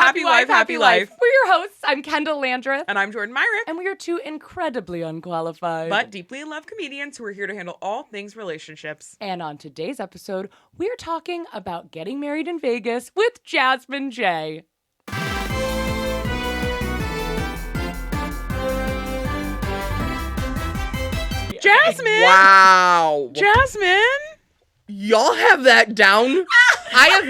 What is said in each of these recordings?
Happy wife, happy life. We're your hosts. I'm Kendahl Landreth. And I'm Jordan Myrick. And we are two incredibly unqualified, but deeply in love comedians who are here to handle all things relationships. And on today's episode, we're talking about getting married in Vegas with Jazzmyne Jay. Jasmine! Wow. Jasmine! Y'all have that down? I've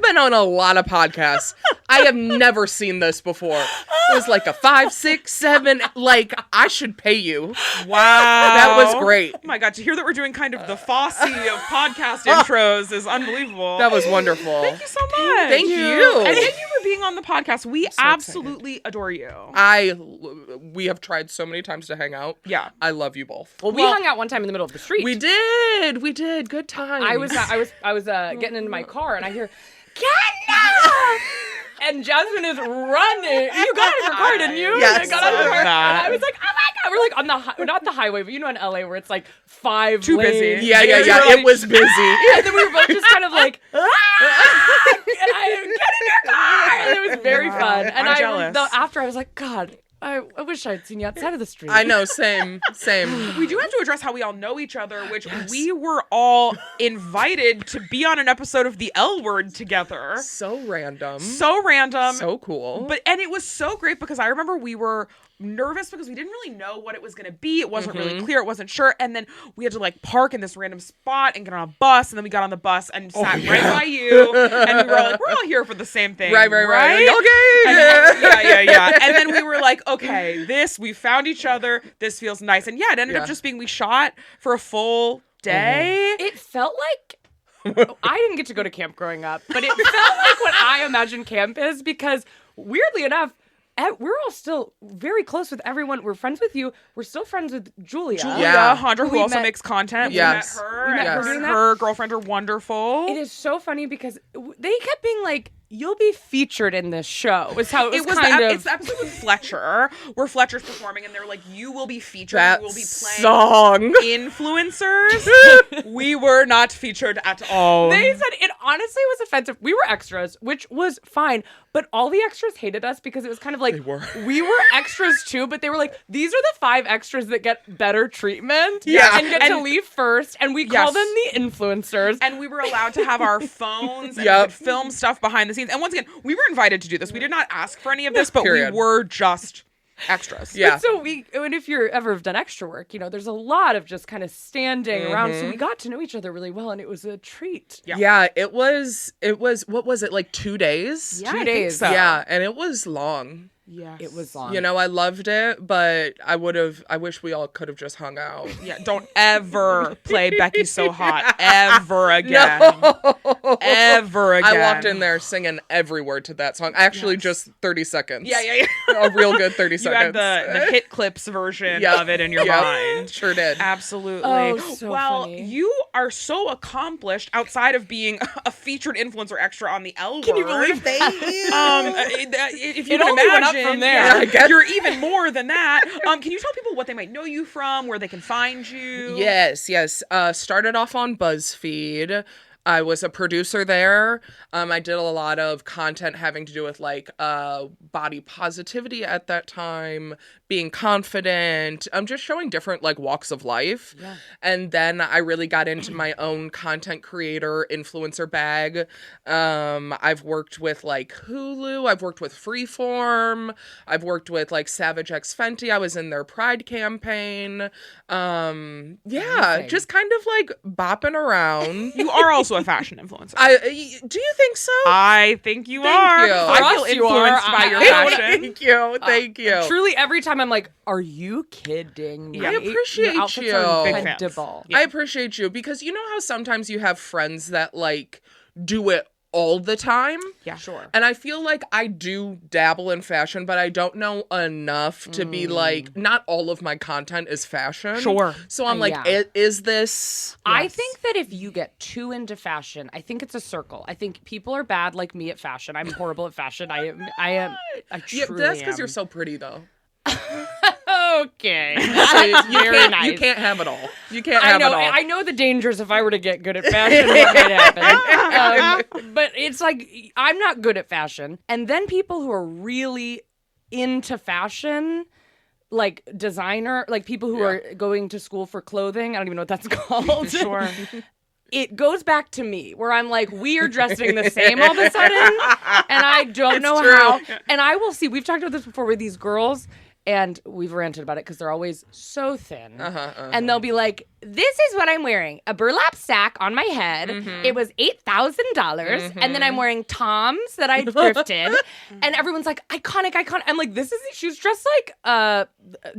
been on a lot of podcasts. I have never seen this before. It was like a 5, 6, 7, like, I should pay you. Wow. That was great. Oh my God, to hear that we're doing kind of the Fosse of podcast intros is unbelievable. That was wonderful. Thank you so much. Thank you. And thank you for being on the podcast. We absolutely adore you. We have tried so many times to hang out. Yeah. I love you both. Well, we hung out one time in the middle of the street. We did. Good time. I was getting into my car and I hear, Kendahl! And Jasmine is running. You got in your car, didn't you? Yes. I got out of your car. And I was like, oh my God. We're like on the, not the highway, but you know in LA where it's like 5 Too lanes. busy. Yeah. Like, It was busy. And then we were both just kind of like, and I get in your car. And it was very fun. And I'm jealous. After I was like, God, I wish I'd seen you outside of the street. I know, same. We do have to address how we all know each other, which we were all invited to be on an episode of The L Word together. So random. So cool. And it was so great because I remember we were nervous because we didn't really know what it was going to be. It wasn't really clear. It wasn't sure. And then we had to like park in this random spot and get on a bus. And then we got on the bus and sat right by you. And we were like, we're all here for the same thing. Right. Okay. Yeah. And then we were like, okay, we found each other. This feels nice. And yeah, it ended up just being, we shot for a full day. It felt like, I didn't get to go to camp growing up, but it felt like what I imagine camp is because weirdly enough, we're all still very close with everyone. We're friends with you. We're still friends with Julia. Hunter, who also makes content. Yes. We met her. We met her and doing that. her girlfriend are wonderful. It is so funny because they kept being like, you'll be featured in this show. Was how it was kind of. It's the episode with Fletcher, where Fletcher's performing, and they're like, "You will be featured. That you will be playing song. influencers." We were not featured at all. They said it honestly was offensive. We were extras, which was fine, but all the extras hated us because it was kind of like we were extras too. But they were like, "These are the 5 extras that get better treatment, and get to leave first." And we call them the influencers. And we were allowed to have our phones and we could film stuff behind the scenes. And once again, we were invited to do this. We did not ask for any of this, but we were just extras. Yeah. But so and if you're ever done extra work, there's a lot of just kind of standing around. So we got to know each other really well, and it was a treat. Yeah, it was, what was it, like 2 days? Yeah, 2 days. So. Yeah, and it was long. Yes. It was long. I loved it, but I wish we all could have just hung out. Yeah, don't ever play Becky So Hot ever again. No. Ever again. I walked in there singing every word to that song. Actually, just 30 seconds. Yeah. A real good 30 You seconds. had the hit clips version of it in your mind. Sure did. Absolutely. Oh, so funny. You are so accomplished outside of being a featured influencer extra on the L Word. Can you believe that? If you It can only went up imagine, from there. you're even more than that. Can you tell people what they might know you from, where they can find you? Yes. Started off on BuzzFeed. I was a producer there. I did a lot of content having to do with like body positivity at that time, being confident, just showing different like walks of life. Yeah. And then I really got into my own content creator influencer bag. I've worked with like Hulu. I've worked with Freeform. I've worked with like Savage X Fenty. I was in their Pride campaign. Just kind of like bopping around. You are also a fashion influencer. Do you think so? I think you Thank are. you. I feel influenced by your fashion. Thank you. Truly, every time I'm like, are you kidding me? I appreciate Your outfits you. are Big fans. incredible. I appreciate you because you know how sometimes you have friends that like do it all the time? Yeah, sure. And I feel like I do dabble in fashion, but I don't know enough to be like, not all of my content is fashion. Sure. So I'm like, is this? I think that if you get too into fashion, I think it's a circle. I think people are bad like me at fashion. I'm horrible at fashion. I truly That's because am. you're so pretty though. Okay. So That's you very can't, nice. you can't have it all. You can't have I know. it all. I know the dangers if I were to get good at fashion. What might happen? But it's like I'm not good at fashion, and then people who are really into fashion, like designer, like people who are going to school for clothing. I don't even know what that's called. Sure. It goes back to me where I'm like, we are dressing the same all of a sudden, and I don't know true. how. And I will see. We've talked about this before with these girls. And we've ranted about it because they're always so thin. And they'll be like, this is what I'm wearing. A burlap sack on my head. It was $8,000. And then I'm wearing Toms that I thrifted. And everyone's like, iconic. I'm like, she's dressed like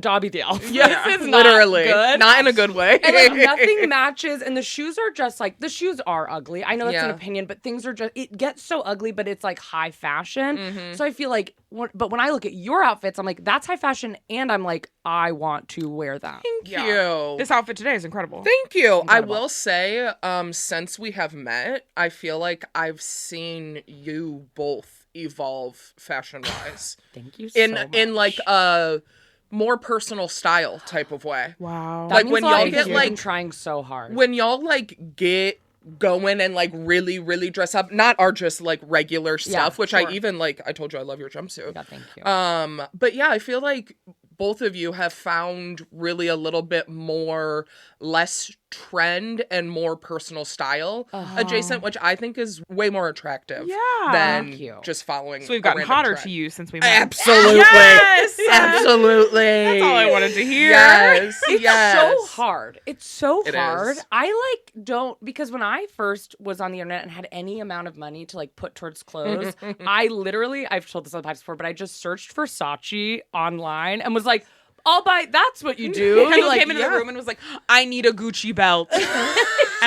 Dobby the Elf. Yeah, this is not literally. good. Not in a good way. And like nothing matches. And the shoes are just like, the shoes are ugly. I know that's an opinion, but things are just, it gets so ugly, but it's like high fashion. So I feel like, but when I look at your outfits, I'm like, that's high fashion. And I'm like, I want to wear that. Thank you. This outfit today is incredible. Thank you. I will say, since we have met, I feel like I've seen you both evolve fashion-wise. Thank you so much. In like a more personal style type of way. Wow. That Like means when a lot y'all because get you've like been trying so hard. when y'all like get going and like really, really dress up, not our just like regular stuff, which sure. I even like. I told you I love your jumpsuit. Yeah, thank you. But yeah, I feel like both of you have found really a little bit more less trend and more personal style adjacent, which I think is way more attractive than Thank you. just following. So we've a gotten random hotter trend. to you since we met. Absolutely. Yes. Absolutely. That's all I wanted to hear. Yes. It's yes. so hard. It's so It hard. is. I like don't because when I first was on the internet and had any amount of money to like put towards clothes, I've told this on the podcast before, but I just searched for Versace online and was like, I'll buy. That's what you do. Kendall Like, came into the room and was like, I need a Gucci belt. And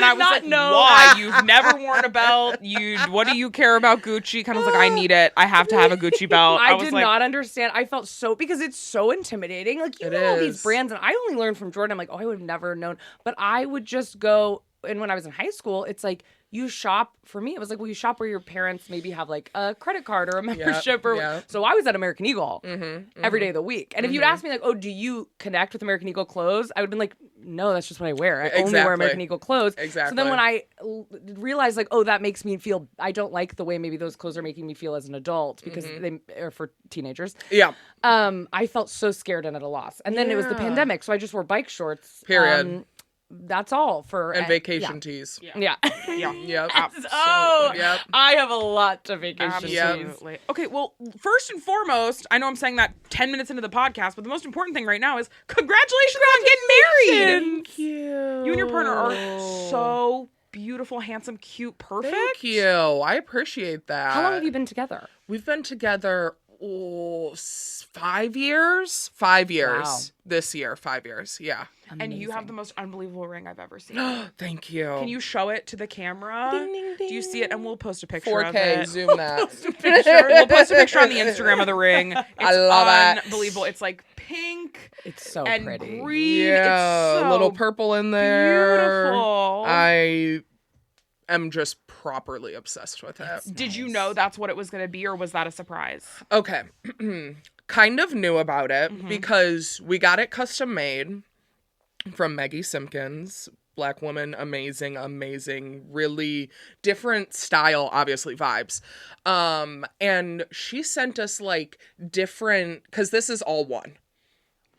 I was not like, know. why? You've never worn a belt. What do you care about Gucci? Kendall's like, I need it. I have to have a Gucci belt. I was did like, not understand. I felt so because it's so intimidating. Like you It know all these is. brands, and I only learned from Jordan. I'm like, oh, I would have never known. But I would just go. And when I was in high school, it's like you shop. For me, it was like, well, you shop where your parents maybe have like a credit card or a membership. So I was at American Eagle every day of the week. And if you'd asked me like, oh, do you connect with American Eagle clothes? I would have been like, no, that's just what I wear. I only wear American Eagle clothes. Exactly. So then when I realized like, oh, that makes me feel, I don't like the way maybe those clothes are making me feel as an adult because they are for teenagers. Yeah. I felt so scared and at a loss. And then it was the pandemic, so I just wore bike shorts. Period. That's all for And vacation tees. Yeah. yeah. Yep. Oh, Yep. I have a lot to vacation tees. Absolutely. Okay, well, first and foremost, I know I'm saying that 10 minutes into the podcast, but the most important thing right now is congratulations on getting married. Thank you. You and your partner are so beautiful, handsome, cute, perfect. Thank you. I appreciate that. How long have you been together? We've been together 5 years. 5 years. Wow. This year, 5 years. Yeah. And you have the most unbelievable ring I've ever seen. Thank you. Can you show it to the camera? Ding, ding, ding. Do you see it? And we'll post a picture 4K, of it. zoom that. We'll post a picture on the Instagram of the ring. It's I love it. unbelievable. It's like pink It's so and pretty. green. Yeah, It's so a little purple in there. beautiful. I am just properly obsessed with it. Did you know that's what it was going to be, or was that a surprise? Okay. Kind of knew about it because we got it custom made from Maggie Simpkins. Black woman, amazing, really different style, obviously vibes. And she sent us like different, because this is all one,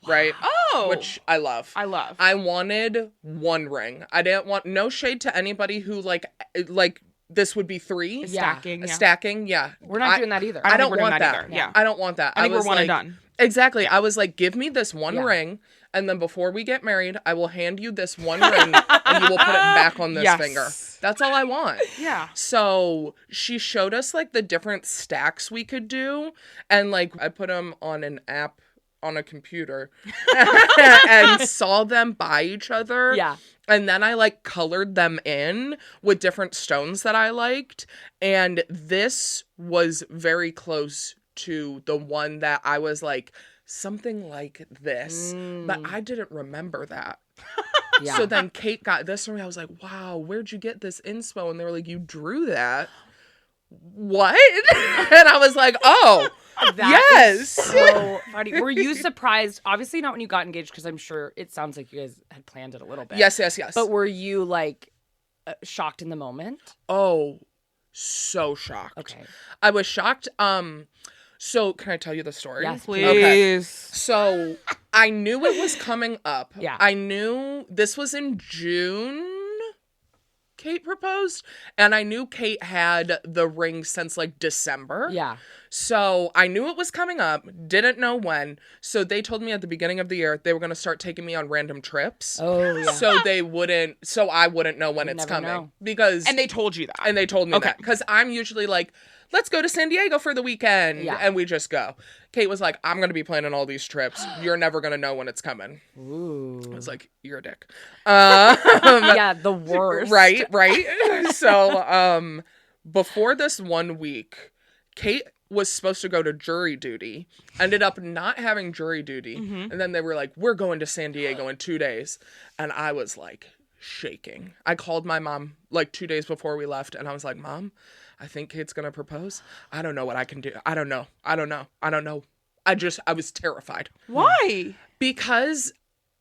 right? Oh, Which I love. I love. I wanted one ring. I didn't want, no shade to anybody who like this would be 3. Stacking. Yeah. Stacking, yeah. We're not doing that either. I think don't we're doing want that that. either. Yeah. I don't want that. I think was we're one and like- done. Exactly. I was like, give me this one Yeah. ring, and then before we get married, I will hand you this one ring, and you will put it back on this Yes. finger. That's all I want. Yeah. So she showed us like the different stacks we could do, and like I put them on an app on a computer and saw them by each other. Yeah. And then I like colored them in with different stones that I liked. And this was very close to the one that I was like, something like this. But I didn't remember that. Yeah. So then Kate got this from me. I was like, wow, where'd you get this inspo? And they were like, you drew that? What? And I was like, oh. That is Yes. so funny. Were you surprised? Obviously not when you got engaged, because I'm sure it sounds like you guys had planned it a little bit. Yes. But were you like shocked in the moment? Oh, so shocked. Okay. I was shocked. So can I tell you the story? Yes, Please. Okay. So I knew it was coming up. Yeah. I knew this was in June. Kate proposed, and I knew Kate had the ring since like December. Yeah. So I knew it was coming up, didn't know when. So they told me at the beginning of the year they were going to start taking me on random trips. Oh, yeah. So I wouldn't know when it's never coming. know. Because And they told you that. and they told me Okay. that. Because I'm usually like, let's go to San Diego for the weekend. Yeah. And we just go. Kate was like, I'm going to be planning all these trips. You're never going to know when it's coming. Ooh. I was like, you're a dick. Yeah, the worst. Right. So before this 1 week, Kate was supposed to go to jury duty, ended up not having jury duty. And then they were like, we're going to San Diego in 2 days. And I was like shaking. I called my mom like 2 days before we left. And I was like, Mom, I think Kate's going to propose. I don't know what I can do. I don't know. I was terrified. Why? Because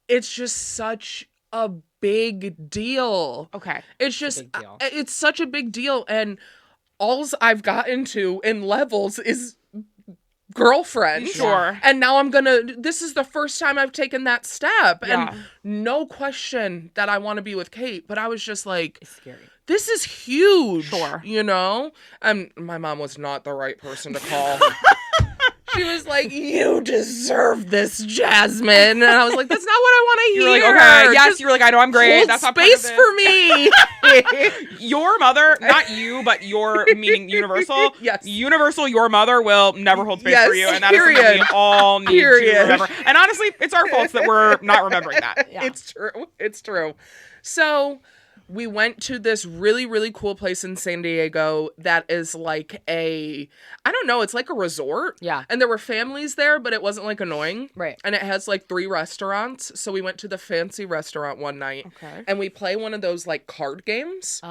it's just such a big deal. Okay. It's just, big deal. it's such a big deal. And alls I've gotten to in levels is girlfriend. Sure. And now this is the first time I've taken that step. Yeah. And no question that I want to be with Kate. But I was just like, It's scary. this is huge. Sure. You know? And my mom was not the right person to call. She was like, you deserve this, Jasmine. And I was like, that's not what I want to hear. You're like, okay, yes, Just you were like, I know I'm great. hold That's not part of space this. for me. Your mother, not you, but your, meaning Universal. Yes. Universal, your mother will never hold space Yes, for you. And that is something we period. all need to Period. remember. And honestly, it's our fault that we're not remembering that. Yeah. It's true. So we went to this really, really cool place in San Diego that is like I don't know, it's like a resort. Yeah. And there were families there, but it wasn't like annoying. Right. And it has like 3 restaurants. So we went to the fancy restaurant one night. Okay. And we play one of those like card games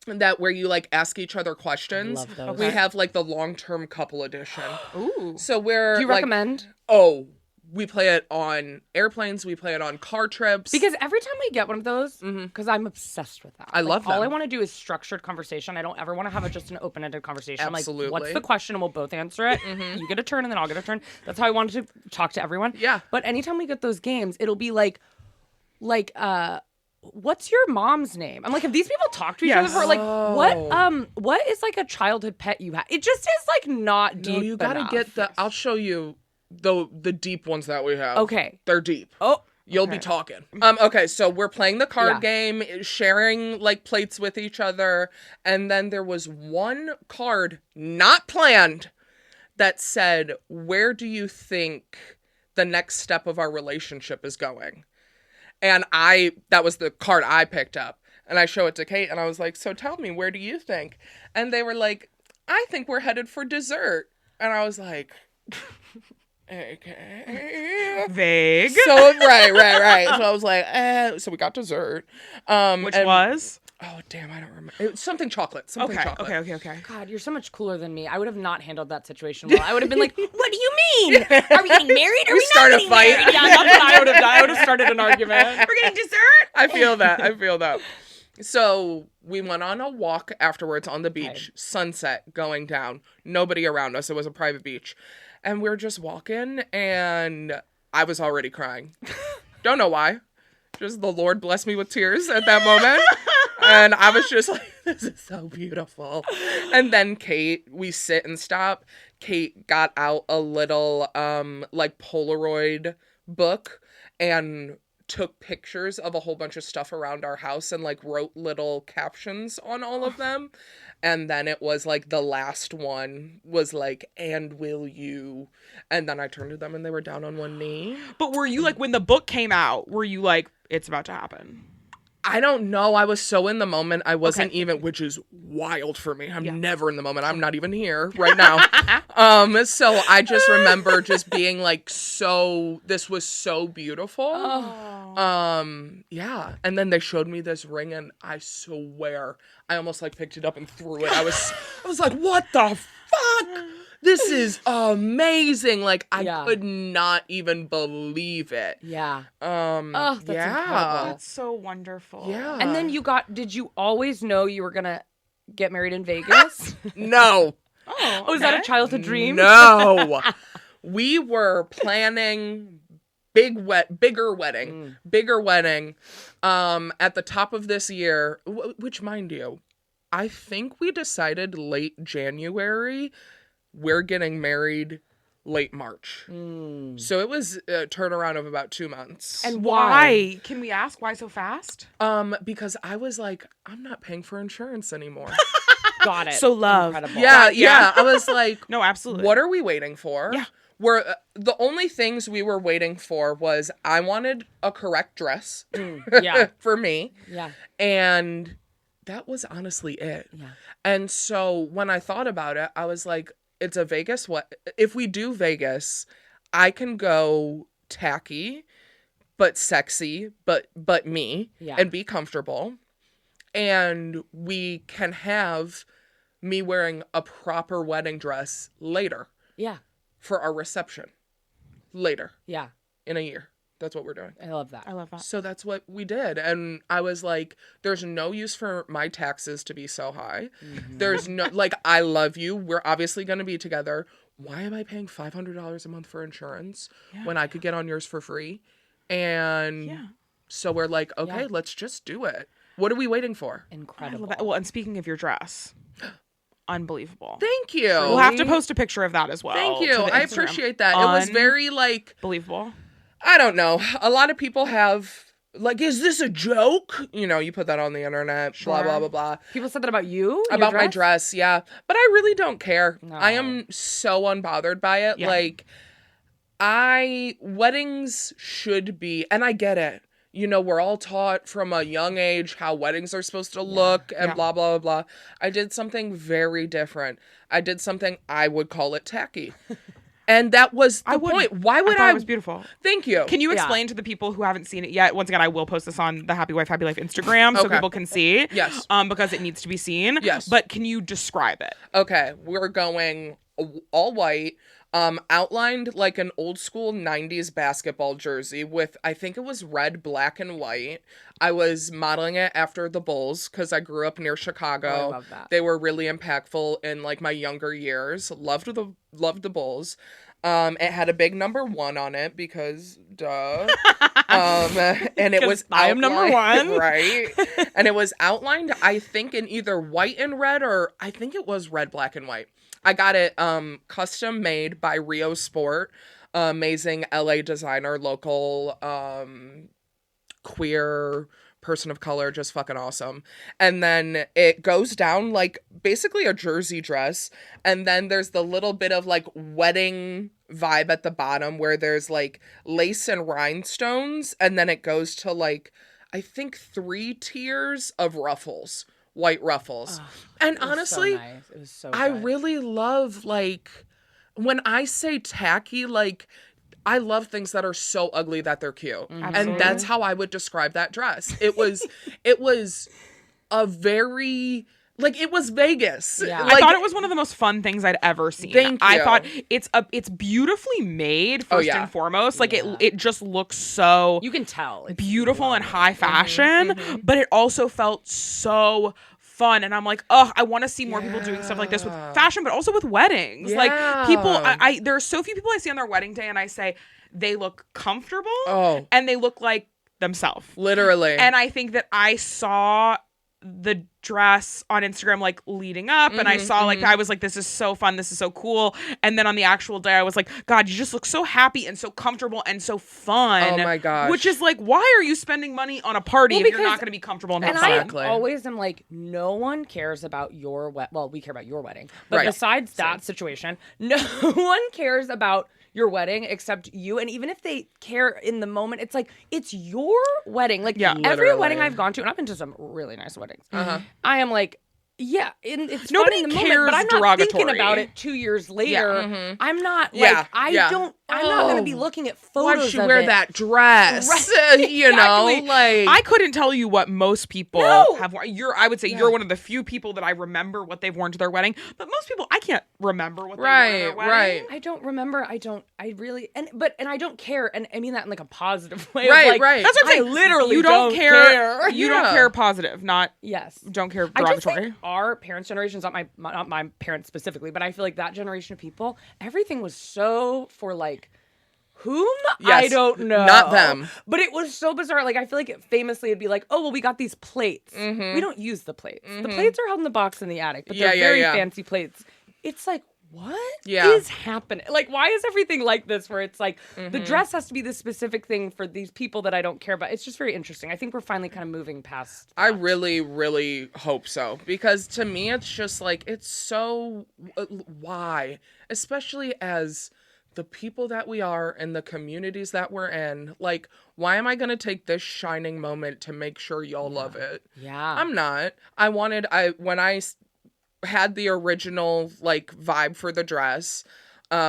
that where you like ask each other questions. love those. We have like the long-term couple edition. Ooh. So we're Do you like, recommend? Oh, we play it on airplanes. We play it on car trips. Because every time we get one of those, because I'm obsessed with that. I love All them. I want to do is structured conversation. I don't ever want to have just an open-ended conversation. Absolutely. Like, what's the question? And we'll both answer it. You get a turn, and then I'll get a turn. That's how I wanted to talk to everyone. Yeah. But anytime we get those games, it'll be like, what's your mom's name? I'm like, have these people talked to each other Yes. before? Like, what is like a childhood pet you have? It just is like not deep. No, you gotta enough. get the. I'll show you the deep ones that we have. Okay. They're deep. Oh. You'll be talking. Okay, so we're playing the card Yeah. game, sharing like plates with each other, and then there was one card not planned that said, "Where do you think the next step of our relationship is going?" And that was the card I picked up, and I show it to Kate, and I was like, "So tell me, where do you think?" And they were like, "I think we're headed for dessert," and I was like. Okay. Vague. So right. So I was like, so we got dessert. Which was? Oh damn, I don't remember. It was something chocolate. Something Okay. chocolate. Okay. God, you're so much cooler than me. I would have not handled that situation well. I would have been like, what do you mean? Are we getting married? Or are we start not a getting fight. married? Yeah, that's what I would have done. I would have started an argument. We're getting dessert? I feel that. So we went on a walk afterwards on the beach, sunset going down. Nobody around us. It was a private beach. And we were just walking, and I was already crying. Don't know why. Just the Lord blessed me with tears at that moment. And I was just like, this is so beautiful. And then Kate, we sit and stop. Kate got out a little like Polaroid book and took pictures of a whole bunch of stuff around our house and like wrote little captions on all of them. And then it was like the last one was like, and will you? And then I turned to them and they were down on one knee. But were you like, when the book came out, were you like, it's about to happen? I don't know. I was so in the moment. I wasn't even, which is wild for me. I'm never in the moment. I'm not even here right now. So I just remember just being like, this was so beautiful. Yeah. And then they showed me this ring and I swear I almost like picked it up and threw it. I was like, what the fuck? this is amazing. Like, I could not even believe it. Yeah. Oh, that's incredible. That's so wonderful. Yeah. And then did you always know you were going to get married in Vegas? No. Oh, Was that a childhood dream? No. We were planning bigger wedding at the top of this year, which, mind you, I think we decided late January. We're getting married late March. So it was a turnaround of about 2 months. And why? Can we ask why so fast? Because I was like, I'm not paying for insurance anymore. Got it. So love. Incredible. Yeah. I was like, no, absolutely. What are we waiting for? Yeah. The only things we were waiting for was I wanted a correct dress for me. Yeah. And that was honestly it. Yeah. And so when I thought about it, I was like, it's a Vegas. If we do Vegas, I can go tacky, but sexy, but me, and be comfortable. And we can have me wearing a proper wedding dress later. Yeah. For our reception later. Yeah. In a year. That's what we're doing. I love that. So that's what we did. And I was like, there's no use for my taxes to be so high. There's no, like, I love you. We're obviously going to be together. Why am I paying $500 a month for insurance when I could get on yours for free? And so we're like, okay, let's just do it. What are we waiting for? Incredible. I love that. Well, and speaking of your dress, unbelievable. Thank you. We'll have to post a picture of that as well. Thank you. I appreciate that. It was very like believable. I don't know. A lot of people have like, is this a joke? You know, you put that on the internet, blah, blah, blah, blah. People said that about you? About my dress, yeah. But I really don't care. No. I am so unbothered by it. Yeah. Like, weddings should be, and I get it. You know, we're all taught from a young age how weddings are supposed to look and blah, blah, blah. I did something very different. I did something, I would call it tacky. And that was the point. Why would I? It was beautiful. Thank you. Can you explain to the people who haven't seen it yet? Once again, I will post this on the Happy Wife, Happy Life Instagram so people can see. Yes. Because it needs to be seen. Yes. But can you describe it? Okay. We're going all white. Outlined like an old school 90s basketball jersey with, I think it was red, black, and white. I was modeling it after the Bulls because I grew up near Chicago. Oh, I love that. They were really impactful in like my younger years. Loved the Bulls. It had a big number 1 on it because duh. And it was I am number 1. Right. And it was outlined, I think, in either white and red, or I think it was red, black, and white. I got it custom made by Rio Sport, amazing LA designer, local queer person of color, just fucking awesome. And then it goes down like basically a jersey dress, and then there's the little bit of like wedding vibe at the bottom where there's like lace and rhinestones, and then it goes to like I think 3 tiers of ruffles. White ruffles. And honestly, so nice. It was so good. I really love, like, when I say tacky, like, I love things that are so ugly that they're cute. And that's how I would describe that dress. It was a very, like, it was Vegas. Yeah. Like, I thought it was one of the most fun things I'd ever seen. Thank you. I thought it's beautifully made first and foremost. Like it just looks so you can tell it's beautiful and high fashion, but it also felt so fun. And I'm like, I want to see more people doing stuff like this with fashion, but also with weddings. Yeah. Like people, there are so few people I see on their wedding day, and I say they look comfortable and they look like themselves, literally. And I think that I saw the dress on Instagram like leading up, and I saw like I was like, this is so fun, this is so cool. And then on the actual day I was like, God, you just look so happy and so comfortable and so fun. Oh my gosh. Which is like, why are you spending money on a party if you're not going to be comfortable and have fun? Exactly. I always am like, no one cares about your well, we care about your wedding, but besides that situation, no one cares about your wedding except you. And even if they care in the moment, it's like, it's your wedding. Like every Literally. wedding I've gone to, and I've been to some really nice weddings, I am like, Yeah, and it's Nobody fun in the cares moment, but I'm not thinking derogatory. about it 2 years later. Mhm. I'm not Yeah, like I'm yeah. not going to be looking at photos Why'd she of wear it. that dress? Right, You know, exactly. like I couldn't tell you what most people No. have worn. I would say you're one of the few people that I remember what they've worn to their wedding. But most people, I can't remember what they wore to their wedding. Right. I don't remember. I really and I don't care, and I mean that in like a positive way. Right, of like, right. That's what I'm saying. I literally you don't care. You don't Yeah. care positive, not Yes. don't care I just derogatory. think our parents' generations, not my parents specifically, but I feel like that generation of people, everything was so for like whom? Yes. I don't know. Not them. But it was so bizarre. Like I feel like it famously it'd be like, oh well, we got these plates. Mhm. We don't use the plates. The Mhm. plates are held in the box in the attic, but they're Yeah, very yeah. fancy plates. It's like, what is Yeah. happening? Like, why is everything like this? Where it's like the Mm-hmm. dress has to be this specific thing for these people that I don't care about. It's just very interesting. I think we're finally kind of moving past. I that. really, really hope so, because to me, it's just like, it's so, why? Especially as the people that we are and the communities that we're in, like, why am I going to take this shining moment to make sure y'all love it? Yeah. I'm not. When I had the original, like, vibe for the dress,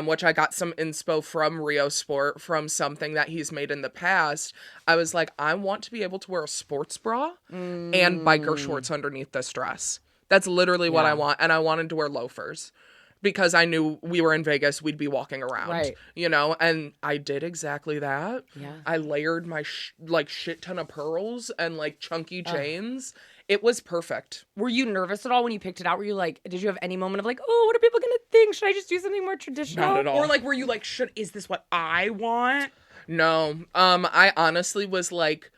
which I got some inspo from Rio Sport, from something that he's made in the past, I was like, I want to be able to wear a sports bra and biker shorts underneath this dress. That's literally what Yeah. I want. And I wanted to wear loafers because I knew we were in Vegas, we'd be walking around, Right. you know? And I did exactly that. Yeah. I layered my shit ton of pearls and like chunky chains. It was perfect. Were you nervous at all when you picked it out? Were you like, did you have any moment of like, oh, what are people gonna think? Should I just do something more traditional? Not at all. Or like, were you like, is this what I want? No. I honestly was like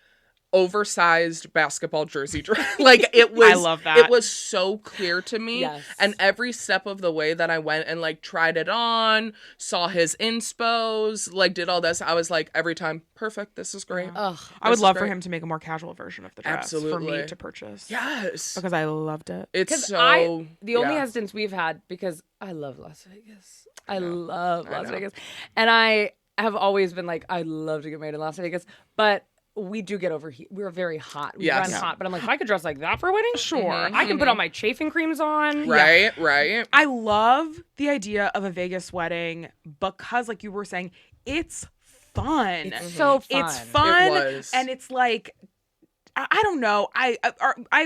oversized basketball jersey dress. Like it was, I love that. It was so clear to me. Yes. And every step of the way that I went and like tried it on, saw his inspos, like did all this, I was like, every time, perfect. This is great. Ugh. I would This is love for great. him to make a more casual version of the dress for Absolutely. me to purchase. Yes. Because I loved it. It's Because so. the only yeah. hesitance we've had, because I love Las Vegas. I love Las know. Vegas. And I have always been like, I'd love to get married in Las Vegas. But we do get overheat. We're very hot. We Yes. run hot. But I'm like, if I could dress like that for a wedding, Sure. I can put on my chafing creams on. Right, right. I love the idea of a Vegas wedding because, like you were saying, it's fun. It's so fun. It's fun, It was. and it's like I don't know. I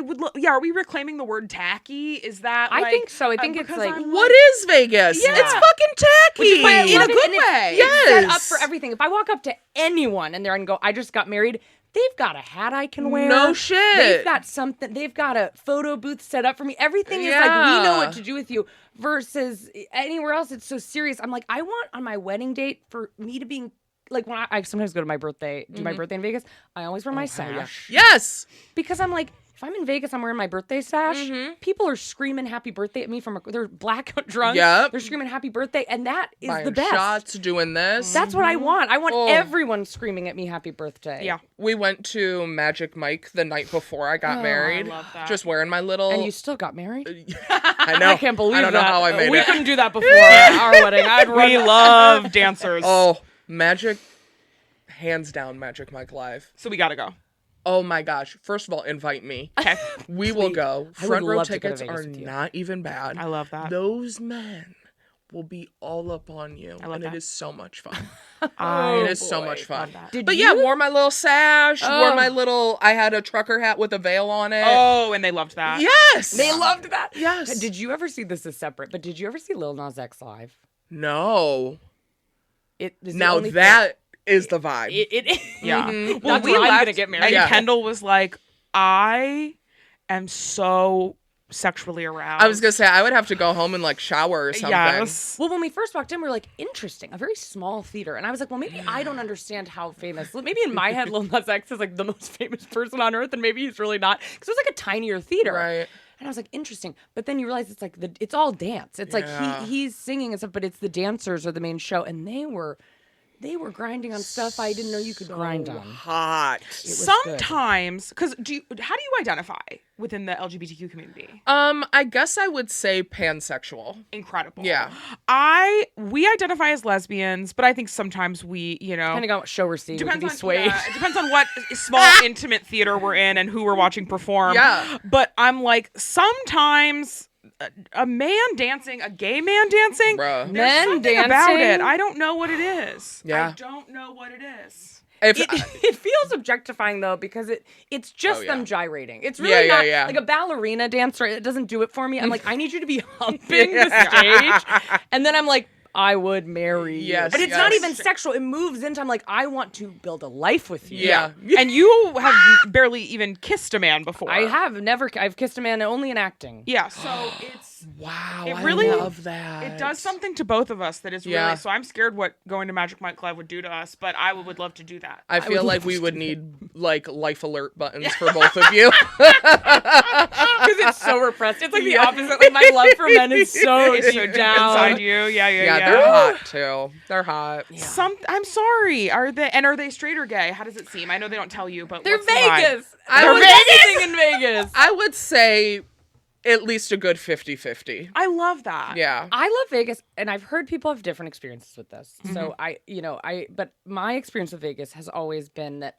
would are we reclaiming the word tacky? Is that I like, think so. I think it's because like I'm What is Vegas? Yeah. It's fucking tacky. why I in a love it, good and it's- way. It's set Yes. up for everything. If I walk up to anyone and they're and go, I just got married, they've got a hat I can wear. No shit. They've got something. They've got a photo booth set up for me. Everything is like, we know Yeah. what to do with you. Versus anywhere else, it's so serious. I'm like, I want on my wedding date for me to be like when I sometimes go to my birthday, do my birthday in Vegas. I always wear my sash Yes. because I'm like, if I'm in Vegas, I'm wearing my birthday sash. People are screaming happy birthday at me they're blackout drunk. Yep. They're screaming happy birthday, and that is Buying the best. shots, doing this. That's what I want. I want Oh. everyone screaming at me happy birthday. Yeah. We went to Magic Mike the night before I got married. love that. Just wearing my little. And you still got married? I know. I can't believe I don't that. know how I made we it. couldn't do that before our wedding. I'd We run. love dancers. Oh, Magic, hands down, Magic Mike Live. So we gotta go. Oh my gosh! First of all, invite me. Okay. We will go. I would Front row love to go to tickets Vegas are with you. not even bad. I love that. Those men will be all up on you, love and that. it is so much fun. I It is so boy. much fun. love that. Did But yeah, you? wore my little sash, wore Oh. my little. I had a trucker hat with a veil on it. Oh, and they loved that. Yes, They loved that. Yes. Did you ever see this as separate? But did you ever see Lil Nas X live? No. It is the Now only that is the vibe. thing- it Yeah. Mhm. Well, That's we where I'm left, gonna get married. and Yeah. Kendahl was like, I am so sexually aroused. I was gonna say I would have to go home and like shower or something. Yes. Well, when we first walked in, we were like, interesting, a very small theater. And I was like, well, maybe I don't understand how famous. Maybe in my head, Lil Nas X is like the most famous person on earth, and maybe he's really not. Because it was like a tinier theater. Right. And I was like, interesting. But then you realize it's like it's all dance. It's Yeah. like he's singing and stuff, but it's the dancers are the main show. And they were They were grinding on stuff I didn't know you could grind on. Hot. Sometimes, because how do you identify within the LGBTQ community? I guess I would say pansexual. Incredible. Yeah. We identify as lesbians, but I think sometimes we, Depending on what show we're seeing, we can be swayed. It depends on what small intimate theater we're in and who we're watching perform. Yeah. But I'm like, sometimes a man dancing, a gay man dancing, Bruh. there's something about it. I don't know what it is. Yeah. I don't know what it is. It feels objectifying though because it's just them gyrating. It's really not like a ballerina dancer. It doesn't do it for me. I'm like, I need you to be humping the stage, and then I'm like, I would marry you. Yes, But it's not even sexual. It moves into, I'm like, I want to build a life with you. Yeah. And you have barely even kissed a man before. I have never. I've kissed a man only in acting. Yeah, so it's... Wow, It really, I love that. It does something to both of us that is really... So I'm scared what going to Magic Mike Live would do to us, but I would love to do that. I feel like we would need, like, life alert buttons for both of you. Because it's so repressed. It's like the opposite. Like, my love for men is so It's so deep deep down. inside you. Yeah. They're hot, too. They're hot. Yeah. I'm sorry. Are they straight or gay? How does it seem? I know they don't tell you, but They're what's the vibe? Vegas. They're Vegas in Vegas. I would say at least a good 50-50. I love that. Yeah. I love Vegas, and I've heard people have different experiences with this. So but my experience with Vegas has always been that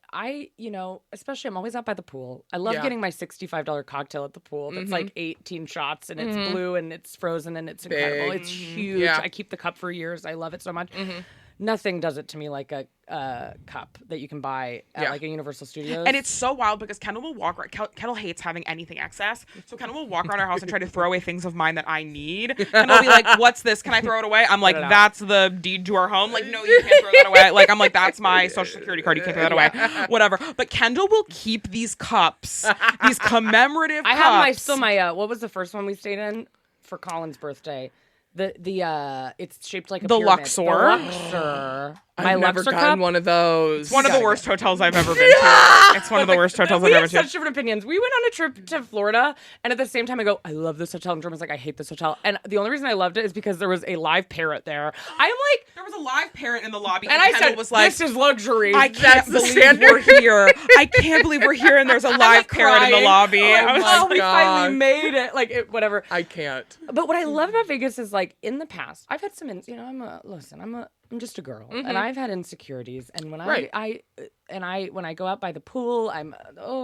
especially I'm always out by the pool. I love getting my $65 cocktail at the pool. That's like 18 shots, and it's blue, and it's frozen, and it's incredible. It's huge. Yeah. I keep the cup for years. I love it so much. Nothing does it to me like a cup that you can buy at like a Universal Studios. And it's so wild because Kendahl will walk around. Kendahl hates having anything excess. So Kendahl will walk around our house and try to throw away things of mine that I need. Kendahl will be like, what's this? Can I throw it away? I'm like, that's the deed to our home. Like, no, you can't throw that away. Like, I'm like, that's my social security card. You can't throw that away. Whatever. But Kendahl will keep these cups, these commemorative cups. I have my what was the first one we stayed in for Colin's birthday? It's shaped like a pyramid. Luxor. The Luxor. I've never Luxor gotten cup. one of those. It's one of the worst hotels I've ever been to. It's one of the worst hotels We I've have ever such been to. different opinions. We went on a trip to Florida, and at the same time, I go, I love this hotel. And Jordan's like, I hate this hotel. And the only reason I loved it is because there was a live parrot there. I'm like, There was a live parrot in the lobby, and I Kendahl said, was like, this is luxury. I can't the believe standard. we're here. I can't believe we're here, and there's a live parrot in the crying. lobby. I was Oh, like, we God. finally made it. Like, whatever. I can't. But what I love about Vegas is like in the past, I've had some, I'm just a girl, and I've had insecurities. And when when I go out by the pool, I'm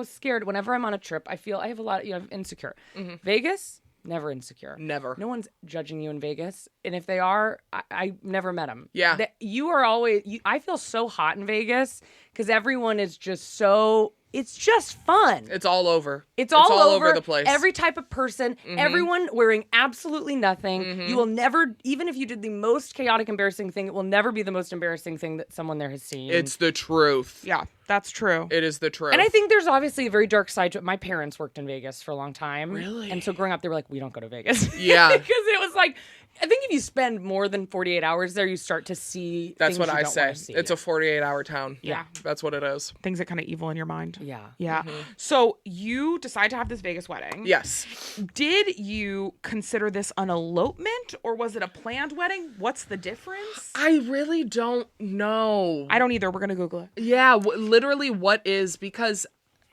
scared. Whenever I'm on a trip, I feel I have a lot of insecure. Vegas, never insecure. Never. No one's judging you in Vegas, and if they are, I never met them. Yeah. You are always. I feel so hot in Vegas because everyone is just so. It's just fun. It's all over. It's all over the place. Every type of person, everyone wearing absolutely nothing. You will never, even if you did the most chaotic, embarrassing thing, it will never be the most embarrassing thing that someone there has seen. It's the truth. yeah, that's true. It is the truth. And I think there's obviously a very dark side to it. My parents worked in Vegas for a long time. Really? And so growing up, they were like, we don't go to Vegas. Yeah. Because it was like, I think if you spend more than 48 hours there, you start to see That's things what you I don't say. wanna see. It's a 48-hour town. Yeah. That's what it is. Things that kind of evil in your mind. Yeah. Yeah. So you decide to have this Vegas wedding. Yes. Did you consider this an elopement or was it a planned wedding? What's the difference? I really don't know. I don't either. We're going to Google it. Yeah, literally what is, because,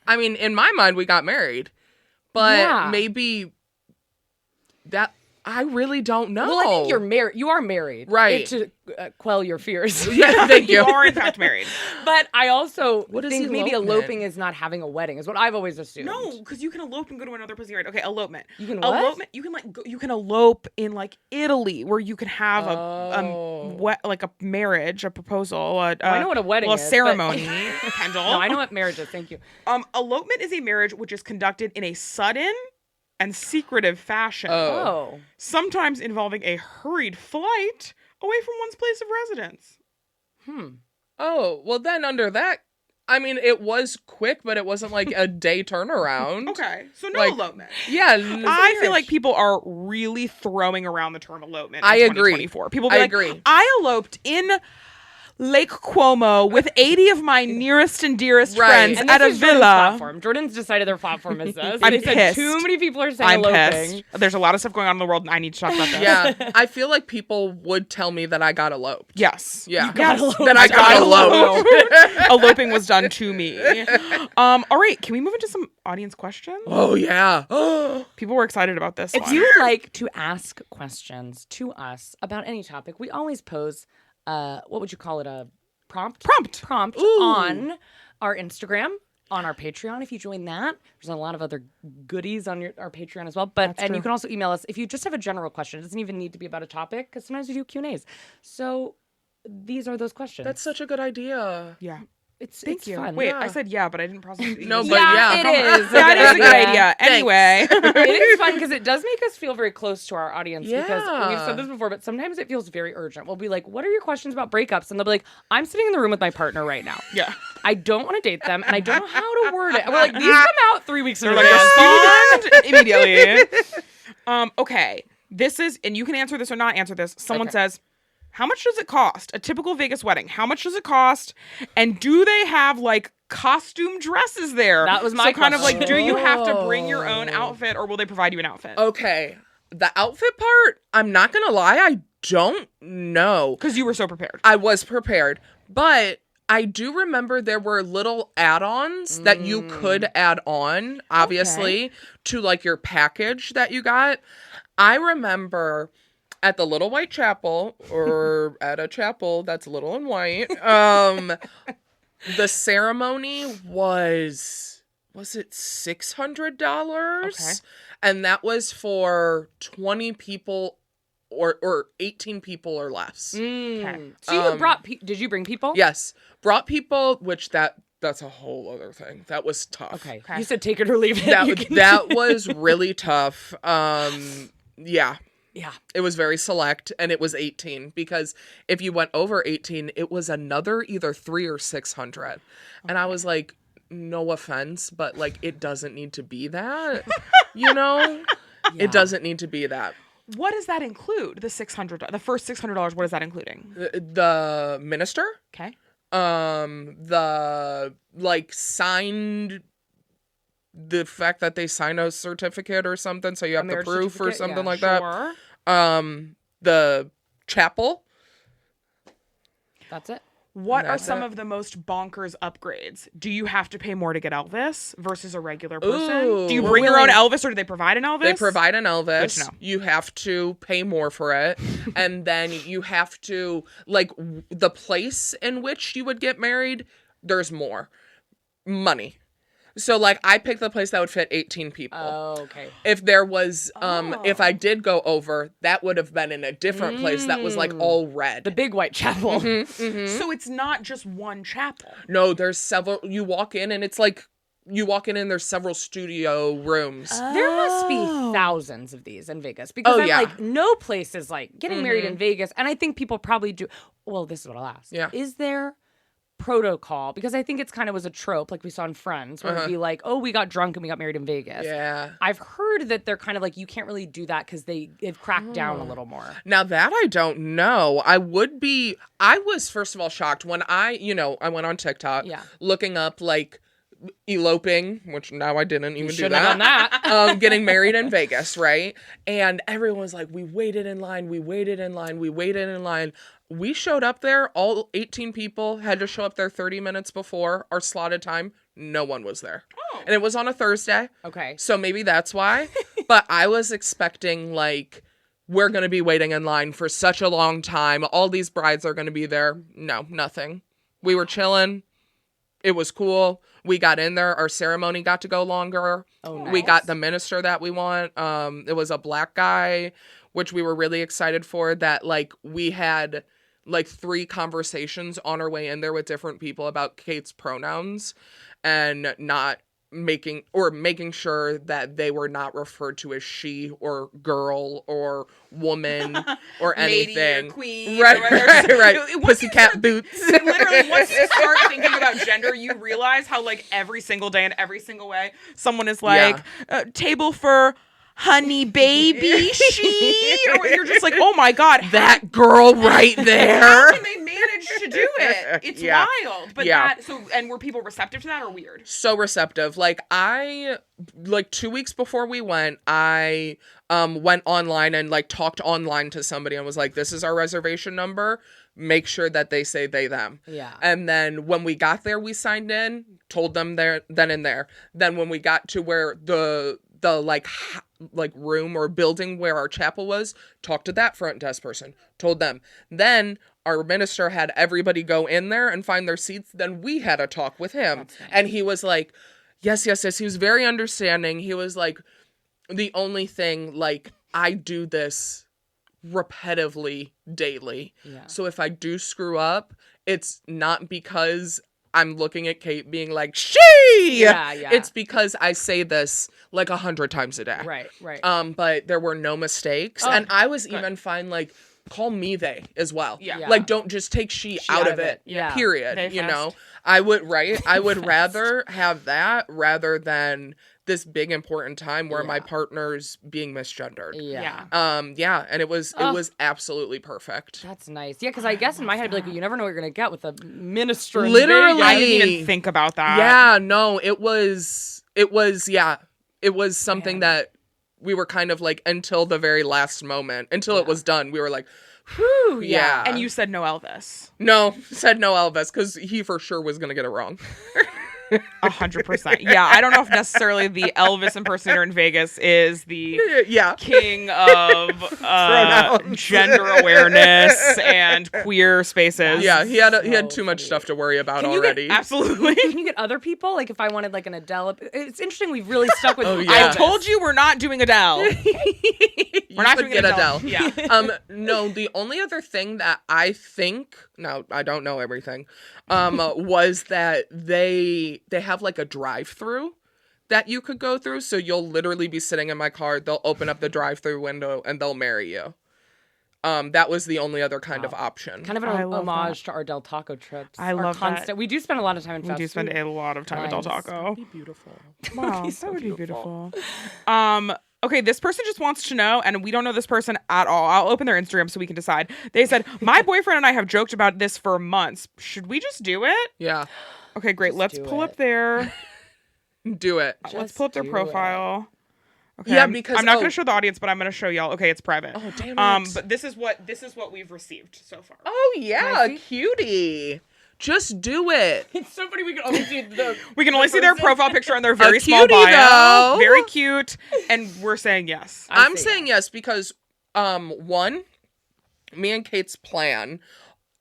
I mean, in my mind, we got married. But Yeah. maybe that, I really don't know. Well, I think you're married. You are married. Right. To quell your fears. Yeah, thank you. You are in fact married. But I also What is think maybe elopement? eloping is not having a wedding, is what I've always assumed. No, because you can elope and go to another place you're married. Okay, elopement. You can what? Elopement. You can you can elope in like Italy, where you can have like a marriage, a proposal. I know what a wedding well, is, a but- ceremony. Kendall. No, I know what marriage is. Thank you. Elopement is a marriage which is conducted in a sudden and secretive fashion. Oh. Sometimes involving a hurried flight away from one's place of residence. Oh, well then under that, I mean, it was quick, but it wasn't like a day turnaround. Okay, so no Like, elopement. Yeah. I feel like people are really throwing around the term elopement in I agree. 2024. People be I like, agree. I eloped in Lake Como with 80 of my nearest and dearest friends And at a this is Jordan's villa. platform. Jordan's decided their platform is this. I'm They said pissed. too many people are saying I'm eloping. pissed. There's a lot of stuff going on in the world, and I need to talk about this. Yeah, I feel like people would tell me that I got eloped. Yes. Yeah. Yes. That I got eloped. Eloping was done to me. All right. Can we move into some audience questions? Oh, yeah. People were excited about this If one. you would like to ask questions to us about any topic, we always pose, what would you call it, a prompt on our Instagram, on our Patreon. If you join that, there's a lot of other goodies on our Patreon as well. And you can also email us if you just have a general question. It doesn't even need to be about a topic, because sometimes we do Q&As. So these are those questions. That's such a good idea. Yeah. Thank Thank you. Fun. Wait, Yeah. I said yeah, but I didn't process it. No, but yeah, it is. That is a good idea. Anyway. It is fun because it does make us feel very close to our audience because Yeah. we've said this before, but sometimes it feels very urgent. We'll be like, what are your questions about breakups? And they'll be like, I'm sitting in the room with my partner right now. Yeah. I don't want to date them and I don't know how to word it. And we're like, these come out 3 weeks ago. They're like, respond immediately. Okay. This is, and you can answer this or not answer this. Someone says, how much does it cost? A typical Vegas wedding. How much does it cost? And do they have like costume dresses there? That was my kind of question. like, do you have to bring your own outfit or will they provide you an outfit? Okay. The outfit part, I'm not going to lie, I don't know. Because you were so prepared. I was prepared. But I do remember there were little add-ons that you could add on, obviously, to like your package that you got. I remember at the Little White Chapel, or at a chapel that's little and white, the ceremony was it $600? Okay. And that was for 20 people or 18 people or less. Okay. So you brought, did you bring people? Yes. Brought people, which that's a whole other thing. That was tough. Okay. You said take it or leave it. That was really tough. Yeah. Yeah. It was very select, and it was 18 because if you went over 18, it was another either 300 or 600. Okay. And I was like, no offense, but like it doesn't need to be that, you know? Yeah. It doesn't need to be that. What does that include? The first $600, what is that including? The minister? Okay. The like signed, the fact that they sign a certificate or something, so you have the proof or something like that. The chapel. That's it. What are some of the most bonkers upgrades? Do you have to pay more to get Elvis versus a regular person? Ooh, do you bring your own Elvis or do they provide an Elvis? They provide an Elvis. Good to know. You have to pay more for it. And then you have to, like, the place in which you would get married, there's more money. So, like, I picked the place that would fit 18 people. Oh, okay. If there was, if I did go over, that would have been in a different place that was, like, all red. The big white chapel. So it's not just one chapel. No, there's several. You walk in and it's like, you walk in and there's several studio rooms. There must be thousands of these in Vegas because I'm like, no place is like getting married in Vegas. And I think people probably do. Well, this is what I'll ask. Yeah. Is there protocol? Because I think it's kind of was a trope like we saw in Friends where it'd be like, oh, we got drunk and we got married in Vegas. Yeah. I've heard that they're kind of like, you can't really do that because they've cracked down a little more. Now that I don't know. I was first of all shocked when I went on TikTok looking up like eloping, which now I didn't even do that. Have done that. Getting married in Vegas, right? And everyone was like, we waited in line. We showed up there, all 18 people had to show up there 30 minutes before our slotted time. No one was there. Oh. And it was on a Thursday. Okay. So maybe that's why. But I was expecting like, we're going to be waiting in line for such a long time. All these brides are going to be there. No, nothing. We were chilling. It was cool. We got in there. Our ceremony got to go longer. Oh, nice. We got the minister that we want. It was a black guy, which we were really excited for. That like we had like 3 conversations on our way in there with different people about Kate's pronouns and not making sure that they were not referred to as she or girl or woman or anything. Lady or queen. Right. Pussycat boots. Literally, once you start thinking about gender, you realize how like every single day in every single way, someone is like, table for honey baby she, or you're just like, oh my god, that girl right there. How can they manage to should do it. It's Yeah. wild. But Yeah. and were people receptive to that or weird? So receptive. Like 2 weeks before we went, I went online and like talked online to somebody and was like, this is our reservation number. Make sure that they say they, them. Yeah. And then when we got there, we signed in, told them there, then and there. Then when we got to where the room or building where our chapel was, talked to that front desk person, told them. Then our minister had everybody go in there and find their seats. Then we had a talk with him. Nice. And he was like, yes. He was very understanding. He was like, the only thing, like, I do this repetitively daily. Yeah. So if I do screw up, it's not because I'm looking at Kate being like, she! Yeah. It's because I say this like 100 times a day. Right. But there were no mistakes. Oh, and I was even fine, like, call me they as well. Yeah. Like, don't just take she out of it. Yeah. Period. They You fast. know? I would rather have that rather than this big important time where my partner's being misgendered. Yeah. And it was absolutely perfect. That's nice. Yeah, because I guess in my head, I'd be like, you never know what you're going to get with a minister in Literally. Vegas. I didn't even think about that. Yeah, no, it was something that we were kind of like until the very last moment, until it was done, we were like, whew, yeah. And you said no Elvis. No, said no Elvis, because he for sure was going to get it wrong. 100%. Yeah, I don't know if necessarily the Elvis impersonator in Vegas is the king of gender awareness and queer spaces. Yeah, he had too much stuff to worry about already. Absolutely. Can you get other people? Like if I wanted like an Adele, it's interesting. We've really stuck with. I told you we're not doing Adele. We're not doing Adele. Yeah. No, the only other thing that I think, now I don't know everything, was that they have like a drive-through that you could go through. So you'll literally be sitting in my car. They'll open up the drive-through window and they'll marry you. That was the only other kind of option. Kind of I an love homage to our Del Taco trips. I Our love constant. that. We do spend a lot of time in fast We do spend food. a lot of time at Del Nice. Taco. Be beautiful. Wow, so that would be beautiful. beautiful. Okay, this person just wants to know, and we don't know this person at all. I'll open their Instagram so we can decide. They said, my boyfriend and I have joked about this for months. Should we just do it? Yeah, Okay, great. Just Let's do pull it. up their do it. let's pull up their do it. profile. Okay, Yeah, because- I'm not going to show the audience, but I'm going to show y'all. Okay, it's private. Oh, damn it. But this is what we've received so far. Oh, yeah, Can I see? cutie. Just do it. It's so funny. We can only see the. We can only see their profile picture and their very small cutie, bio. though. Very cute, and we're saying yes. I'm saying yes because, one, me and Kate's plan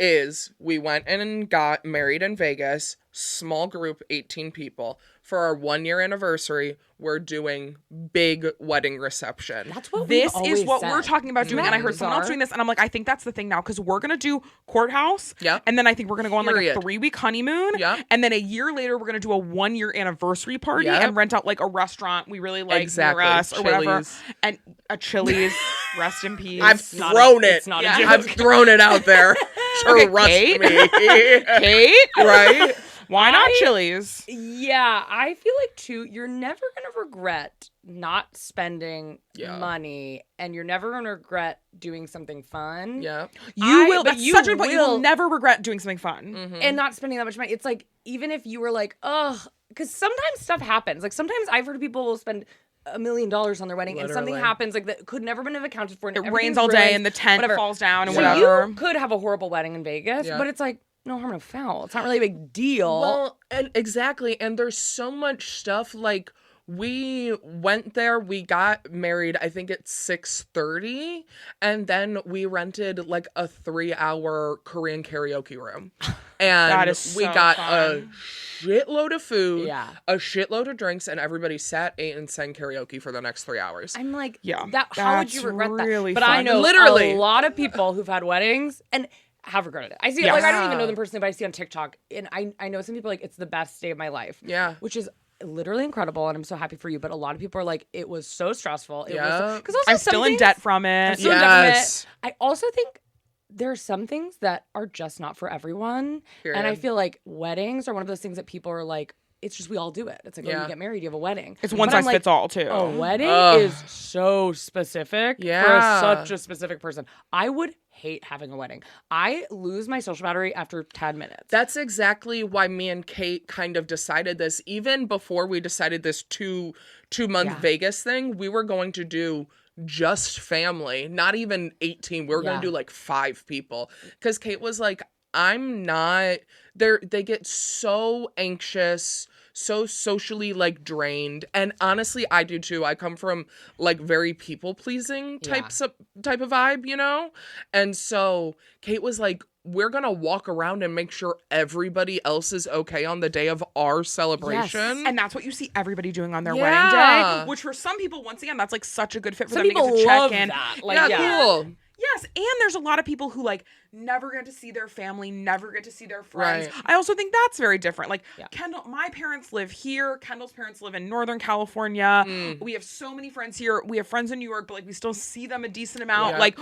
is we went and got married in Vegas, small group, 18 people. For our 1-year anniversary, we're doing big wedding reception. That's what This we've is always what said. we're talking about doing, Isn't and I that heard someone else bizarre? doing this, and I'm like, I think that's the thing now, because we're gonna do courthouse, Yeah. and then I think we're gonna go on like Period. a 3-week honeymoon, Yeah. and then a year later we're gonna do a 1-year anniversary party Yep. and rent out like a restaurant we really like Exactly. near us or whatever, Chili's. and a Chili's, rest in peace. I've It's not thrown a- it. it's not a Yeah. joke. I've thrown it out there. Okay, Trust Kate? me. Kate, Right? why not Chili's? Yeah, I feel like too, you're never gonna regret not spending Yeah. money, and you're never gonna regret doing something fun. Yeah. You I- will. but That's you such a good point. You will will- never regret doing something fun. Mm-hmm. And not spending that much money. It's like, even if you were like, ugh, because sometimes stuff happens. Like sometimes I've heard people will spend $1 million on their wedding and something Literally. happens like that could never been have accounted for. And It rains everything's all day ruined, and the tent whatever. falls down and So whatever. you could have a horrible wedding in Vegas, Yeah. but it's like no harm, no foul. It's not really a big deal. Well, and exactly. And there's so much stuff. Like, we went there, we got married, I think at 6:30, and then we rented like a 3-hour Korean karaoke room. And That is we so got fun. a shitload of food, Yeah. a shitload of drinks, and everybody sat, ate, and sang karaoke for the next 3 hours. I'm like, Yeah, that. How would you that's regret that? really But I fun. know Literally. a lot of people who've had weddings and have regretted it. I see, Yes. like, I don't even know them personally, but I see on TikTok, and I know some people like it's the best day of my life. Yeah. which is literally incredible, and I'm so happy for you. But a lot of people are like, it was so stressful. It Yeah. was because also I'm some still in things- debt from I'm it. still in debt from it. Yes. I also think there are some things that are just not for everyone, and I Period. feel like weddings are one of those things that people are like it's just we all do it. It's like, oh, you get married, you have a wedding. It's one But I'm size fits all, too. A wedding is so specific for such a specific person. I would hate having a wedding. I lose my social battery after 10 minutes. That's exactly why me and Kate kind of decided this. Even before we decided this two-month Vegas thing, we were going to do just family, not even 18. We were going to do like 5 people. Because Kate was like, I'm not, they get so anxious, so socially like drained. And honestly, I do too. I come from like very people pleasing type of vibe, you know? And so Kate was like, we're going to walk around and make sure everybody else is okay on the day of our celebration. Yes. And that's what you see everybody doing on their wedding day, which for some people, once again, that's like such a good fit for them to get to check in. That. Like, Cool. Yes, and there's a lot of people who like never get to see their family, never get to see their friends. Right. I also think that's very different. Like Kendahl, my parents live here. Kendahl's parents live in Northern California. We have so many friends here. We have friends in New York, but like we still see them a decent amount. Like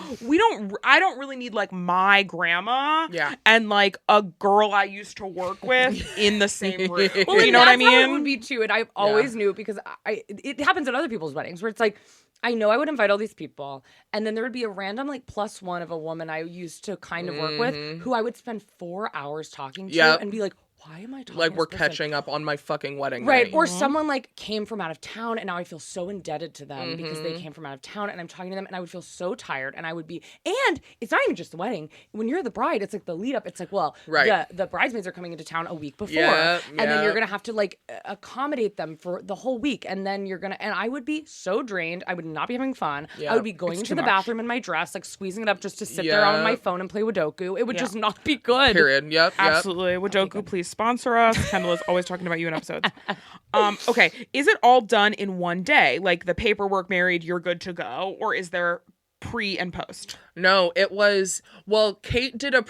I don't really need like my grandma and like a girl I used to work with in the same room. Well, you know what I mean? How it would be too, and I always knew because it happens at other people's weddings where it's like, I know I would invite all these people, and then there would be a random like +1 of a woman I used to kind of work with who I would spend 4 hours talking to and be like, why am I talking like to we're this person? catching up on my fucking wedding right night. Or someone like came from out of town and now I feel so indebted to them because they came from out of town and I'm talking to them and I would feel so tired and I would be, and it's not even just the wedding, when you're the bride it's like the lead up, it's like, well, the bridesmaids are coming into town a week before and then you're gonna have to like accommodate them for the whole week, and then you're gonna, and I would be so drained, I would not be having fun. I would be going into the bathroom in my dress, like squeezing it up just to sit there on my phone and play Wadoku. It would just not be good. Period. Absolutely. Wadoku, please sponsor us. Kendahl is always talking about you in episodes. Okay, is it all done in one day? Like the paperwork, married, you're good to go? Or is there pre and post? No, it was, well, Kate did a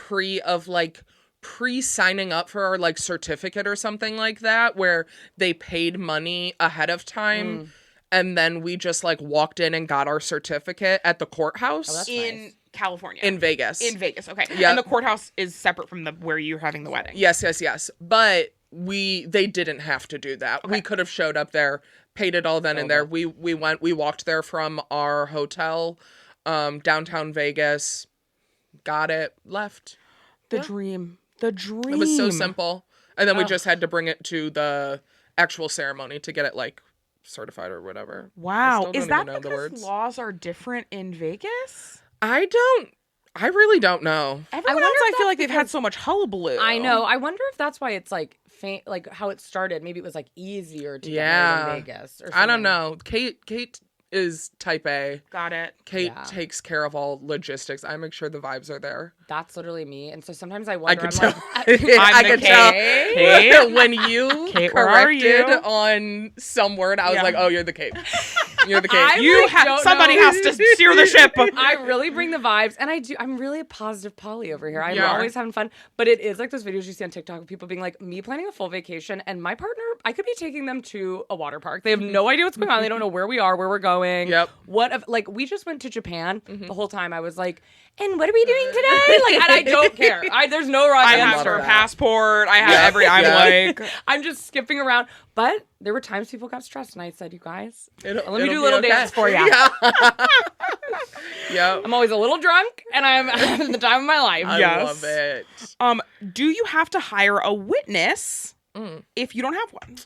pre-signing up for our like certificate or something like that, where they paid money ahead of time. And then we just like walked in and got our certificate at the courthouse in California. In Vegas. Okay. And the courthouse is separate from where you're having the wedding. Yes. But they didn't have to do that. We could have showed up there, paid it all then and there. We walked there from our hotel, downtown Vegas, got it, left. The dream. It was so simple. And then we just had to bring it to the actual ceremony to get it like certified or whatever. Wow. Is that because laws are different in Vegas? I really don't know. Everyone else, I feel like they've had so much hullabaloo. I know. I wonder if that's why it's like like how it started. Maybe it was like easier to get married in Vegas or something. I don't know. Kate is type A. Got it. Kate takes care of all logistics. I make sure the vibes are there. That's literally me. And so sometimes I wonder. I could tell. I could tell. Kate, when you Kate, corrected on some word, I was like, "Oh, you're the Kate. You're the Kate. Somebody has to steer the ship." I really bring the vibes, and I'm really a positive Polly over here. I'm always having fun, but it is like those videos you see on TikTok of people being like, me planning a full vacation, and my partner, I could be taking them to a water park. They have no idea what's going on. They don't know where we are, where we're going. Yep. What if, like, we just went to Japan the whole time. I was like, and what are we doing today? Like, and I don't care. There's no wrong answer. I have her passport. I have I'm just skipping around. But there were times people got stressed, and I said, you guys, let me do a be little dance for you. Yeah. I'm always a little drunk, and I'm having the time of my life. I love it. Do you have to hire a witness if you don't have one?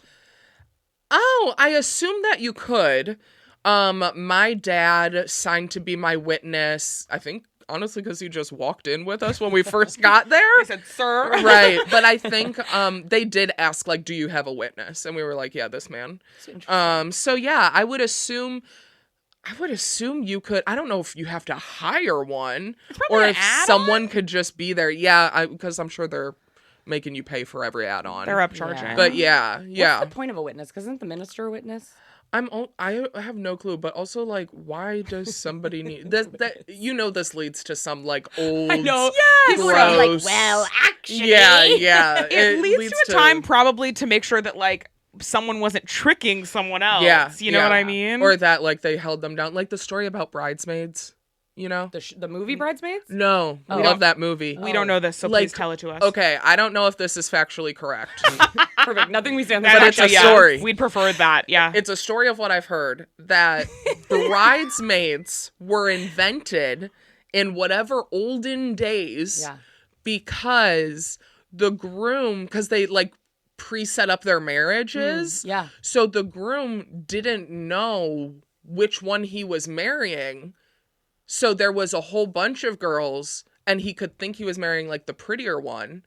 Oh, I assume that you could. My dad signed to be my witness, I think, honestly, because he just walked in with us when we first got there. He said, sir. Right. But I think they did ask, like, do you have a witness? And we were like, yeah, this man. So, yeah, I would assume you could. I don't know if you have to hire one or if someone could just be there. Yeah, because I'm sure they're making you pay for every add-on. They're upcharging. Yeah. But yeah. What's the point of a witness? Because isn't the minister a witness? I have no clue, but also, like, why does somebody need that? You know, this leads to some, like, old, I know. People are like, well, actually, yeah. It leads to a time probably to make sure that, like, someone wasn't tricking someone else. You know what I mean? Or that, like, they held them down, like the story about bridesmaids. You know? The movie Bridesmaids? No, we love that movie. We don't know this, so please tell it to us. Okay, I don't know if this is factually correct. Perfect. Nothing we say on the But it's a story. We'd prefer that, yeah. It's a story of what I've heard, that bridesmaids were invented in whatever olden days because the groom, because they like pre-set up their marriages. Yeah. So the groom didn't know which one he was marrying. So there was a whole bunch of girls and he could think he was marrying like the prettier one.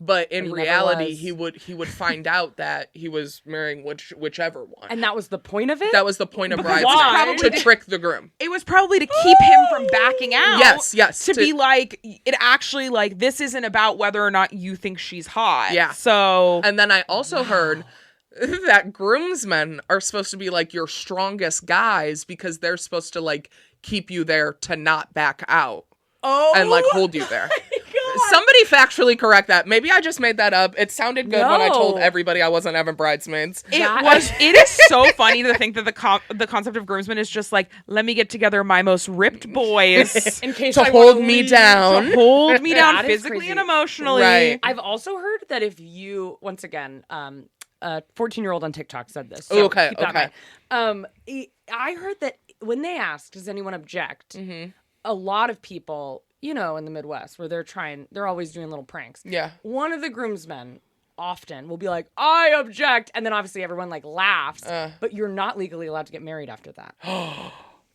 But in reality, he would find out that he was marrying whichever one. And that was the point of it? That was the point of Why? bridesmaids. To trick the groom. It was probably to keep him from backing out. Yes. To be like, it actually, like, this isn't about whether or not you think she's hot. Yeah. So. And then I also heard that groomsmen are supposed to be like your strongest guys because they're supposed to like keep you there to not back out. Oh. And like hold you there. Somebody factually correct that. Maybe I just made that up. It sounded good when I told everybody I wasn't having bridesmaids. It is so funny to think that the concept of groomsmen is just like, let me get together my most ripped boys in case to hold me down. To hold me down That is physically crazy. and emotionally. Right. I've also heard that if you, once again, a 14-year-old on TikTok said this. So okay. I heard that when they asked, does anyone object? Mm-hmm. A lot of people, you know, in the Midwest where they're always doing little pranks. Yeah. One of the groomsmen often will be like, I object. And then obviously everyone like laughs, but you're not legally allowed to get married after that.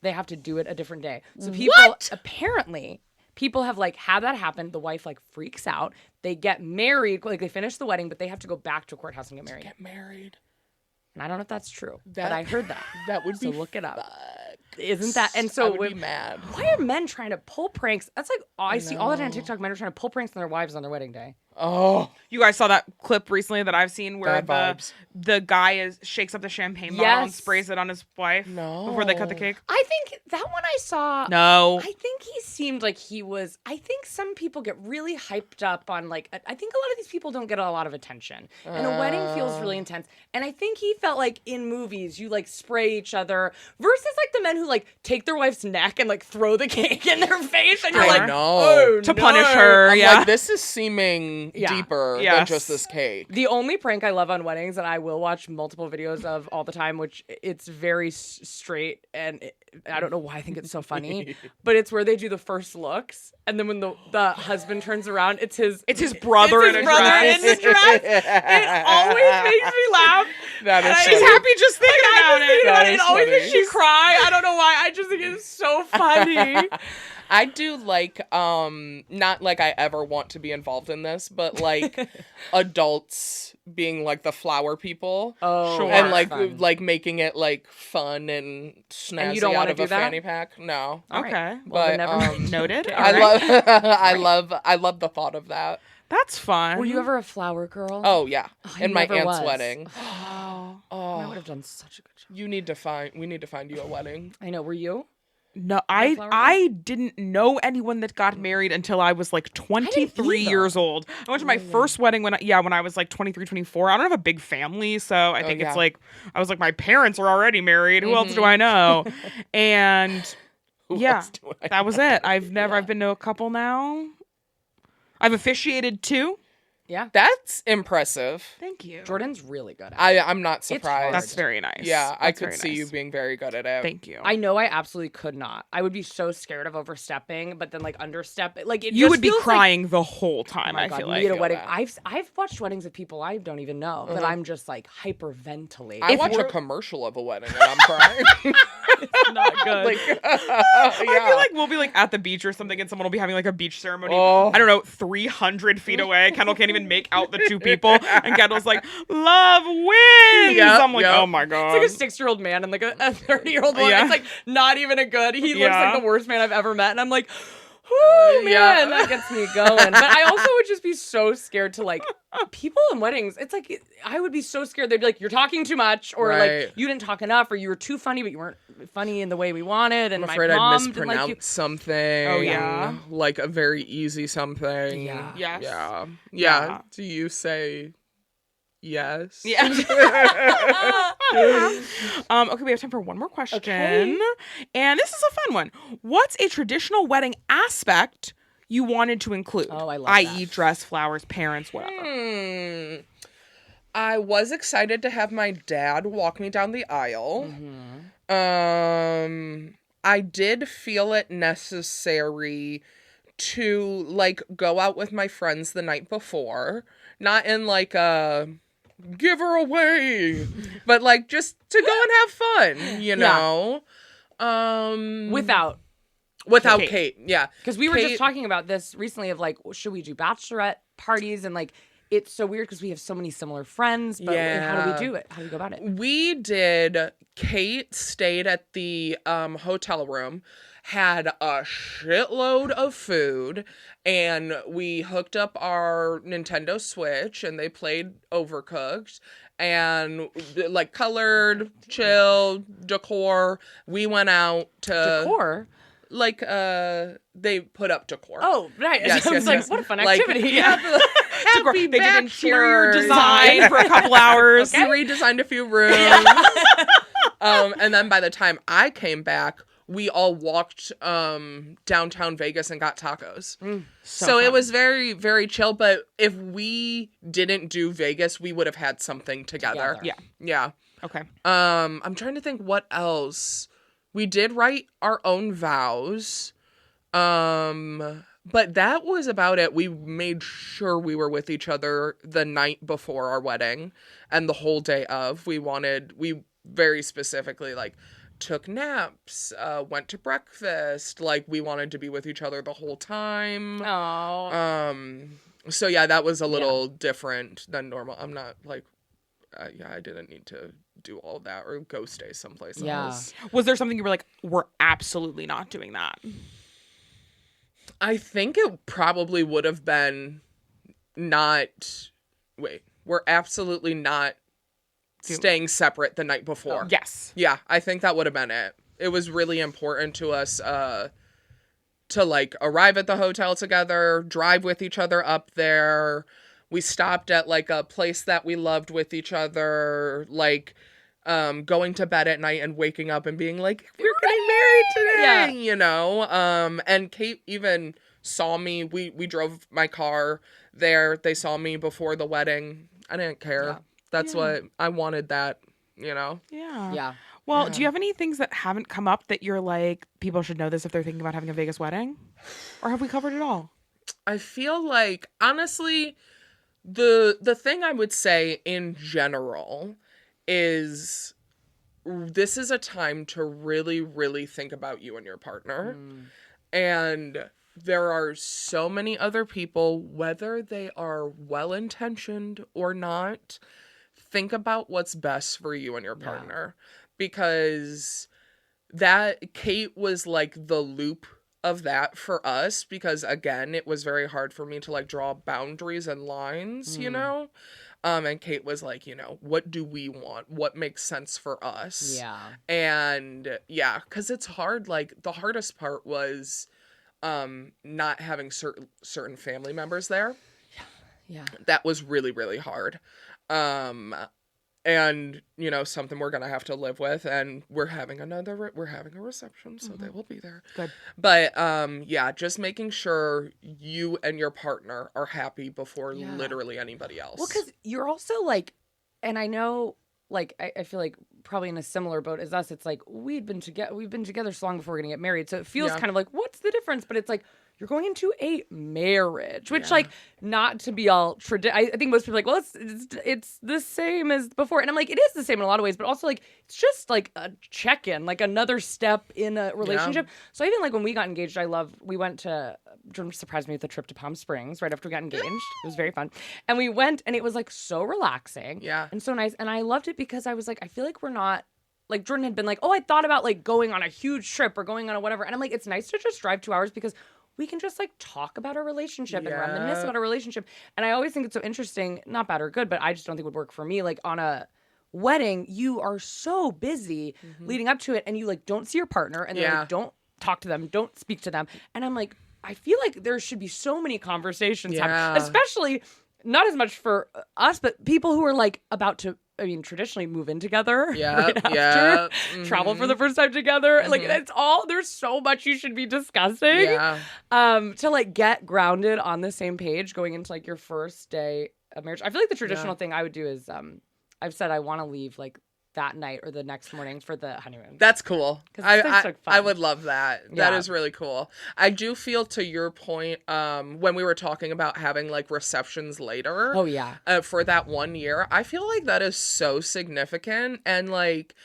They have to do it a different day. So apparently people have like had that happen. The wife like freaks out. They get married, like they finish the wedding, but they have to go back to a courthouse and get married. And I don't know if that's true, but I heard that. That would be look it up. Isn't that? And so I would be mad. Why are men trying to pull pranks? That's like I see all the time on TikTok. Men are trying to pull pranks on their wives on their wedding day. Oh, You guys saw that clip recently that I've seen where Bad the guy shakes up the champagne bottle and sprays it on his wife before they cut the cake. I think that one I saw. No. I think he seemed like he was. I think some people get really hyped up on like. I think a lot of these people don't get a lot of attention, and a wedding feels really intense. And I think he felt like in movies you like spray each other versus like the men who like take their wife's neck and like throw the cake in their face, and you're like, no. To punish her. I'm Yeah. like, this is seeming deeper than just this cake. The only prank I love on weddings that I will watch multiple videos of all the time, which it's very straight, and I don't know why I think it's so funny, but it's where they do the first looks, and then when the husband turns around, it's his brother in a dress. in the dress. It always makes me laugh. That is She's funny. happy just thinking about it. That It is always funny. makes me cry. I don't know why. I just think it's so funny. I do like, not like I ever want to be involved in this, but like adults being like the flower people. Oh, Sure. And fun. like making it like fun and snazzy you don't out wanna of do a that? fanny pack. No. All right. Okay. Well, then But, never mind. Noted. Okay. All I right. I love the thought of that. That's fun. Were you ever a flower girl? Oh yeah. I In my never aunt's was. wedding. Oh. I would have done such a good job. We need to find you a wedding. I know. Were you? No, flower I didn't know anyone that got married until I was like 23 either. years old. I went to my first wedding when I was like 23, 24. I don't have a big family, so I think it's like I was like my parents are already married. Who else do I know? And else do I that was it. I've been to a couple now. I've officiated 2. Yeah. That's impressive. Thank you. Jordan's really good at it. I'm not surprised. That's very nice. Yeah, I That's could very see nice. you being very good at it. Thank you. I know I absolutely could not. I would be so scared of overstepping, but then like understep. Like it You just would be feels crying the whole time. Like, I oh my feel God, like me at a wedding. that. I've watched weddings of people I don't even know, but I'm just like hyperventilating. I watch a commercial of a wedding and I'm crying. It's not good. Like, I feel like we'll be like at the beach or something, and someone will be having like a beach ceremony. Oh. I don't know, 300 feet away. Kendall can't even make out the 2 people, and Kendall's like, "Love wins." Yep, I'm like, yep. "Oh my god." It's like a 6-year-old man and like a 30-year-old woman. Yeah. It's like not even a good. He looks Yeah. like the worst man I've ever met, and I'm like, oh man, Yeah. that gets me going. But I also would just be so scared to like people in weddings. It's like I would be so scared. They'd be like, "You're talking too much," or Right. like, "You didn't talk enough," or "You were too funny, but you weren't funny in the way we wanted." And I'm my afraid I'd mom mispronounce didn't like you. something. Oh, yeah. Like a very easy something. Yeah. Yes. Yeah. Yeah. Do you say yes? Yeah. Okay, we have time for one more question. Okay. And this is a fun one. What's a traditional wedding aspect you wanted to include? Oh, I love i.e. that. dress, flowers, parents, whatever. I was excited to have my dad walk me down the aisle. I did feel it necessary to like go out with my friends the night before, not in like a give her away, but like just to go and have fun, you know. Without Kate. Yeah, because we were Kate- just talking about this recently of like, should we do bachelorette parties, and like it's so weird because we have so many similar friends, but how do we do it? How do we go about it? We did. Kate stayed at the hotel room, had a shitload of food, and we hooked up our Nintendo Switch and they played Overcooked and like colored, chill, decor. We went out to Decor. like they put up decor. Oh, right. Yes, I was yes, like, yes. what a fun Like, activity. Happy They did interior bachelors. design for a couple hours. We redesigned a few rooms. And then by the time I came back, we all walked downtown Vegas and got tacos. So it was very, very chill. But if we didn't do Vegas, we would have had something together. Yeah. Yeah. Okay. I'm trying to think what else. We did write our own vows. But that was about it. We made sure we were with each other the night before our wedding and the whole day of. We very specifically like took naps, went to breakfast. Like we wanted to be with each other the whole time. Oh. So yeah, that was a little different than normal. I'm not like, I didn't need to do all that or go stay someplace else. Was there something you were like, we're absolutely not doing that? I think it probably would have been we're absolutely not staying separate the night before. Yes. Yeah, I think that would have been it. It was really important to us to like arrive at the hotel together, drive with each other up there. We stopped at like a place that we loved with each other, like going to bed at night and waking up and being like, we're getting married today, you know? And Kate even saw me. We drove my car there. They saw me before the wedding. I didn't care. Yeah. That's what I wanted, that, you know? Yeah. Yeah. Well, do you have any things that haven't come up that you're like, people should know this if they're thinking about having a Vegas wedding? Or have we covered it all? I feel like, honestly, the thing I would say in general is this is a time to really, really think about you and your partner. And there are so many other people, whether they are well-intentioned or not, think about what's best for you and your partner. Because that Kate was like the loop of that for us, because again, it was very hard for me to like draw boundaries and lines, you know? And Kate was like, you know, what do we want? What makes sense for us? Yeah. And yeah, because it's hard. Like the hardest part was not having certain family members there. Yeah. That was really, really hard. And, you know, something we're going to have to live with. And we're having a reception, so they will be there. Good. But, yeah, just making sure you and your partner are happy before literally anybody else. Well, because you're also like, and I know, like, I feel like probably in a similar boat as us. It's like, we've been together so long before we're going to get married. So it feels kind of like, what's the difference? But it's like, you're going into a marriage, which like not to be all I think most people are like, well, it's the same as before. And I'm like, it is the same in a lot of ways, but also like, it's just like a check-in, like another step in a relationship. So even like when we got engaged, Jordan surprised me with a trip to Palm Springs right after we got engaged. It was very fun. And we went and it was like so relaxing and so nice. And I loved it because I was like, I feel like we're not, like Jordan had been like, oh, I thought about like going on a huge trip or going on a whatever. And I'm like, it's nice to just drive 2 hours because we can just like talk about our relationship and reminisce about our relationship. And I always think it's so interesting, not bad or good, but I just don't think it would work for me. Like on a wedding, you are so busy leading up to it and you like don't see your partner and then like, don't talk to them, don't speak to them. And I'm like, I feel like there should be so many conversations happening, especially not as much for us, but people who are like about to traditionally move in together Yeah, right after, yeah. travel for the first time together. Like, it's all, there's so much you should be discussing. Yeah. To like get grounded on the same page going into like your first day of marriage. I feel like the traditional thing I would do is, I've said I want to leave like that night or the next morning for the honeymoon. That's cool. It's I would love that. That Yeah. is really cool. I do feel, to your point, when we were talking about having like receptions later. Oh, yeah. For that 1 year, I feel like that is so significant. And like,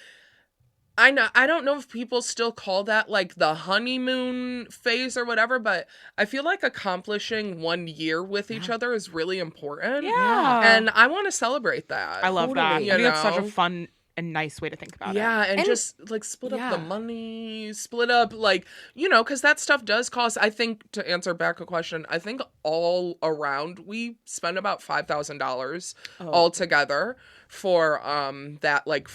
I don't know if people still call that like the honeymoon phase or whatever, but I feel like accomplishing 1 year with each other is really important. Yeah. And I want to celebrate that. I love that. I You think that's such a know? fun and nice way to think about it. Yeah, and just like split up the money, split up like, because that stuff does cost. I think, to answer back a question, I think all around we spend about $5,000 all together for that. Like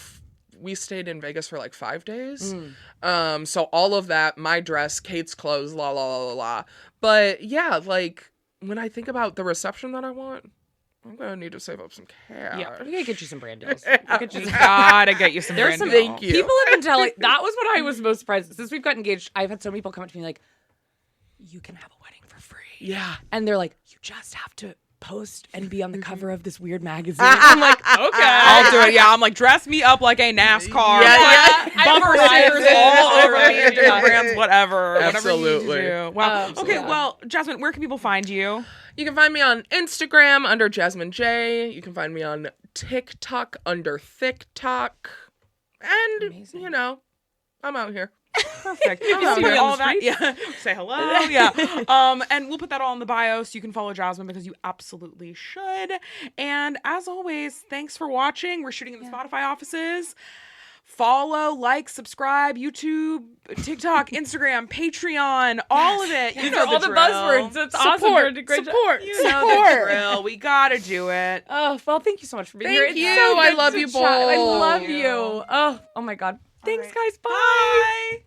we stayed in Vegas for like 5 days. So all of that, my dress, Kate's clothes, la la la la la. But yeah, like when I think about the reception that I want, I'm gonna need to save up some cash. Yeah, we gotta get you some brand deals. Gotta get you some There's brand some. deals. Thank you. People have been telling. That was what I was most surprised. Since we've got engaged, I've had so many people come up to me like, "You can have a wedding for free." Yeah. And they're like, "You just have to post and be on the cover of this weird magazine." I'm like, "Okay, I'll do it. Yeah, I'm like, dress me up like a NASCAR. Yeah, Put bumper stickers all over me and different brands, whatever. Absolutely. Whatever you need to do. Wow. Okay, yeah. well, Jasmine, where can people find you? You can find me on Instagram under Jazzmyne Jay. You can find me on TikTok under ThickTok. And, I'm out here. Perfect. you see me on all the that. street? Yeah. Say hello. Yeah. And we'll put that all in the bio so you can follow Jasmine because you absolutely should. And as always, thanks for watching. We're shooting in the Spotify offices. Follow, like, subscribe, YouTube, TikTok, Instagram, Patreon, all of it. These are all the buzzwords. It's awesome. You're doing a great job. You know the drill. We gotta do it. Oh, well, thank you so much for being Thank here. you. It's so I good love to you chat. I both. love you. Oh my God. Thanks, right. guys. Bye. Bye.